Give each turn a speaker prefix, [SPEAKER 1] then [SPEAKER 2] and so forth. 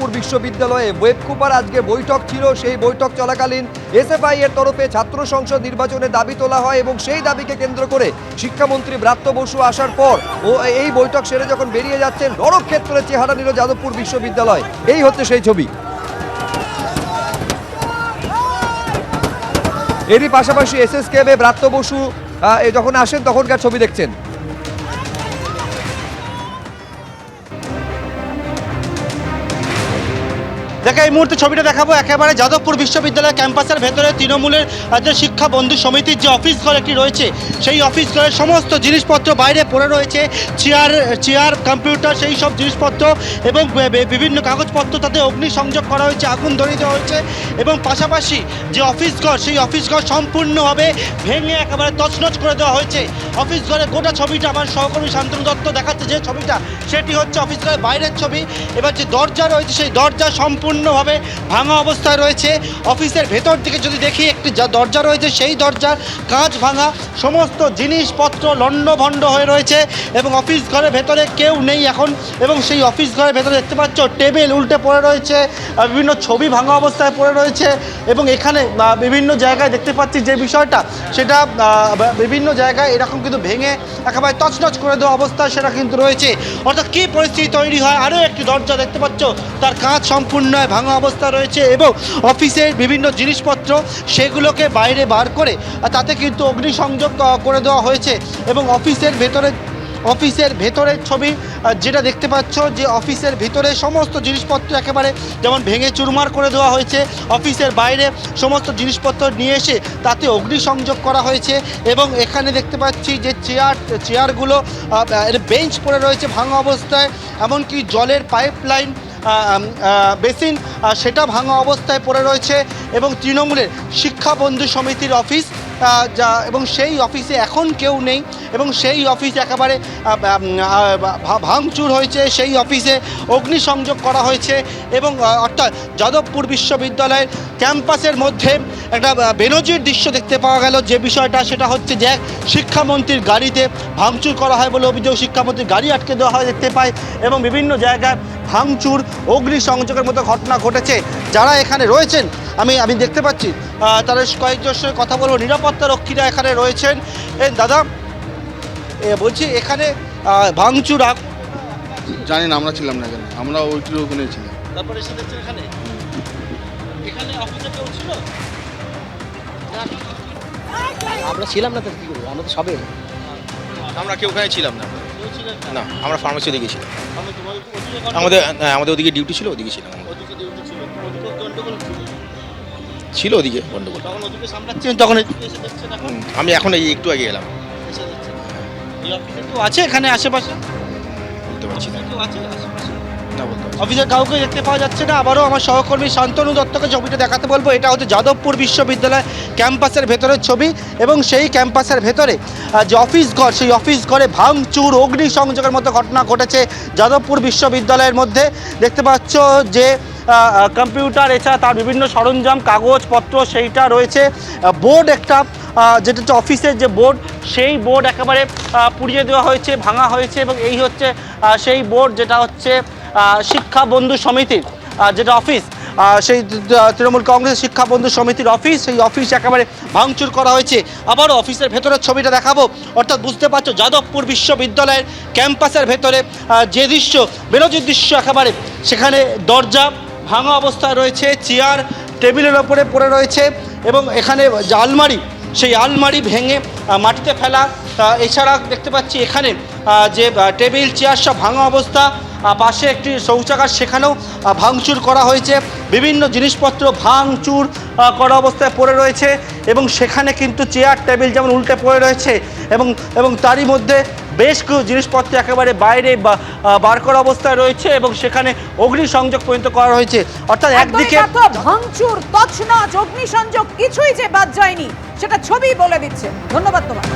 [SPEAKER 1] যাদবপুর বিশ্ববিদ্যালয়ে ওয়েবকুপার আজকে বৈঠক ছিল। সেই বৈঠক চলাকালীন এসএফআই এর তরফে ছাত্র সংসদ নির্বাচনের দাবি তোলা হয় এবং সেই দাবিকে কেন্দ্র করে শিক্ষামন্ত্রী ব্রাত্য বসু আসার পর ও এই বৈঠক সেরে যখন বেরিয়ে যাচ্ছেন রণক্ষেত্রে চেহারা নিল যাদবপুর বিশ্ববিদ্যালয়। এই হচ্ছে সেই ছবি। এরই পাশাপাশি এসএসকেএমে ব্রাত্য বসু যখন আসেন তখনকার ছবি দেখছেন।
[SPEAKER 2] দেখে এই মুহূর্তে ছবিটা দেখাবো একেবারে যাদবপুর বিশ্ববিদ্যালয় ক্যাম্পাসের ভেতরে তৃণমূলের যে শিক্ষা বন্ধু সমিতির যে অফিস ঘর একটি রয়েছে, সেই অফিস ঘরের সমস্ত জিনিসপত্র বাইরে পড়ে রয়েছে। চেয়ার কম্পিউটার সেই সব জিনিসপত্র এবং বিভিন্ন কাগজপত্র তাতে অগ্নিসংযোগ করা হয়েছে, আগুন ধরিয়ে দেওয়া হয়েছে এবং পাশাপাশি যে অফিস ঘর সেই অফিস ঘর সম্পূর্ণভাবে ভেঙে একেবারে তছনছ করে দেওয়া হয়েছে। অফিস ঘরের গোটা ছবিটা আমার সহকর্মী শান্তনু দত্ত দেখাচ্ছে যে ছবিটা, সেটি হচ্ছে অফিস ঘরের বাইরের ছবি। এবার যে দরজা রয়েছে সেই দরজা সম্পূর্ণভাবে ভাঙা অবস্থায় রয়েছে। অফিসের ভেতর দিকে যদি দেখি একটি দরজা রয়েছে, সেই দরজার কাঁচ ভাঙা, সমস্ত জিনিসপত্র লণ্ডভণ্ড হয়ে রয়েছে এবং অফিস ঘরের ভেতরে কেউ নেই এখন। এবং সেই অফিস ঘরের ভেতরে দেখতে পাচ্ছ টেবিল উল্টে পড়ে রয়েছে, বিভিন্ন ছবি ভাঙা অবস্থায় পড়ে রয়েছে এবং এখানে বিভিন্ন জায়গায় দেখতে পাচ্ছি যে বিষয়টা সেটা বিভিন্ন জায়গায় এরকম কিন্তু ভেঙে একেবারে তছনছ করে দেওয়া অবস্থা সেটা কিন্তু রয়েছে। অর্থাৎ কী পরিস্থিতি তৈরি হয়, আরও একটি দরজা দেখতে পাচ্ছ তার কাঁচ সম্পূর্ণ ভাঙা অবস্থা রয়েছে এবং অফিসের বিভিন্ন জিনিসপত্র সেগুলোকে বাইরে বার করে তাতে কিন্তু অগ্নিসংযোগ করে দেওয়া হয়েছে এবং অফিসের ভেতরের ছবি যেটা দেখতে পাচ্ছ যে অফিসের ভিতরে সমস্ত জিনিসপত্র একেবারে যেমন ভেঙে চুরমার করে দেওয়া হয়েছে। অফিসের বাইরে সমস্ত জিনিসপত্র নিয়ে এসে তাতে অগ্নিসংযোগ করা হয়েছে এবং এখানে দেখতে পাচ্ছি যে চেয়ারগুলো বেঞ্চ পড়ে রয়েছে ভাঙা অবস্থায়, এমনকি জলের পাইপলাইন বেসিন সেটা ভাঙা অবস্থায় পড়ে রয়েছে এবং তৃণমূলের শিক্ষা বন্ধু সমিতির অফিস এবং সেই অফিসে এখন কেউ নেই এবং সেই অফিস একেবারে ভাঙচুর হয়েছে, সেই অফিসে অগ্নিসংযোগ করা হয়েছে এবং অর্থাৎ যাদবপুর বিশ্ববিদ্যালয়ের ক্যাম্পাসের মধ্যে একটা বেনজির দৃশ্য দেখতে পাওয়া গেল। যে বিষয়টা সেটা হচ্ছে যে শিক্ষামন্ত্রীর গাড়িতে ভাঙচুর করা হয় বলে অভিযোগ, শিক্ষামন্ত্রীর গাড়ি আটকে দেওয়া হয় দেখতে পাই এবং বিভিন্ন জায়গায় ভাঙচুর অগ্নিসংযোগের মতো ঘটনা ঘটেছে। যারা এখানে রয়েছেন আমি দেখতে পাচ্ছি তাদের কয়েকজনের সঙ্গে কথা বলবো। নিরাপত্তা রক্ষীরা এখানে রয়েছেন। দাদা বলছি এখানে ভাঙচুর
[SPEAKER 3] জানি না, আমরা ছিলাম না এখানে, আমরা ওইটির ওখানে ছিলাম।
[SPEAKER 2] তারপরে এসে দেখছেন এখানে অফিসে কেউ ছিল?
[SPEAKER 4] আমরা ছিলাম না, তো কি করবো, আমরা তো সবে
[SPEAKER 5] আমরা কেউ ওখানে ছিলাম না। না, আমরা ফার্মেসি দিকে ছিলাম। আমাদের ওদিকে ডিউটি ছিল, ওদিকে ছিলাম। ছিল ওদিকে গন্ডগোল।
[SPEAKER 2] তখন
[SPEAKER 5] আমি এখন এই একটু আগে এলাম।
[SPEAKER 2] কেউ আছে এখানে আশেপাশে?
[SPEAKER 5] বলতে পারছি না, না বলতে পারছি।
[SPEAKER 2] অফিসের কাউকে দেখতে পাওয়া যাচ্ছে না। আবারও আমার সহকর্মী শান্তনু দত্তকে ছবিটা দেখাতে বলবো। এটা হচ্ছে যাদবপুর বিশ্ববিদ্যালয় ক্যাম্পাসের ভেতরের ছবি এবং সেই ক্যাম্পাসের ভেতরে যে অফিস ঘর, সেই অফিস ঘরে ভাঙচুর অগ্নিসংযোগের মতো ঘটনা ঘটেছে যাদবপুর বিশ্ববিদ্যালয়ের মধ্যে। দেখতে পাচ্ছ যে কম্পিউটার এছাড়া তার বিভিন্ন সরঞ্জাম কাগজপত্র সেইটা রয়েছে। বোর্ড একটা যেটা হচ্ছে অফিসের যে বোর্ড, সেই বোর্ড একেবারে পুড়িয়ে দেওয়া হয়েছে, ভাঙা হয়েছে এবং এই হচ্ছে সেই বোর্ড যেটা হচ্ছে শিক্ষা বন্ধু সমিতির যেটা অফিস, সেই তৃণমূল কংগ্রেস শিক্ষা বন্ধু সমিতির অফিস, সেই অফিস একেবারে ভাঙচুর করা হয়েছে। আবারও অফিসের ভেতরের ছবিটা দেখাবো। অর্থাৎ বুঝতে পারছো যাদবপুর বিশ্ববিদ্যালয়ের ক্যাম্পাসের ভেতরে যে দৃশ্য, বেনজির দৃশ্য একেবারে, সেখানে দরজা ভাঙা অবস্থায় রয়েছে, চেয়ার টেবিলের ওপরে পড়ে রয়েছে এবং এখানে যে আলমারি, সেই আলমারি ভেঙে মাটিতে ফেলা। এছাড়া দেখতে পাচ্ছি এখানে যে টেবিল চেয়ার সব ভাঙা অবস্থা, পাশে একটি শৌচাগার সেখানেও ভাঙচুর করা হয়েছে, বিভিন্ন জিনিসপত্র ভাঙচুর করা অবস্থায় পড়ে রয়েছে এবং সেখানে কিন্তু চেয়ার টেবিল যেমন উল্টে পড়ে রয়েছে এবং তারই মধ্যে বেশ কিছু জিনিসপত্র একেবারে বাইরে বার করা অবস্থায় রয়েছে এবং সেখানে অগ্নিসংযোগ পর্যন্ত করা হয়েছে। অর্থাৎ একদিকে
[SPEAKER 6] ভাঙচুর তছনছ অগ্নিসংযোগ কিছুই যে বাদ যায়নি সেটা ছবি বলে দিচ্ছে। ধন্যবাদ তোমার।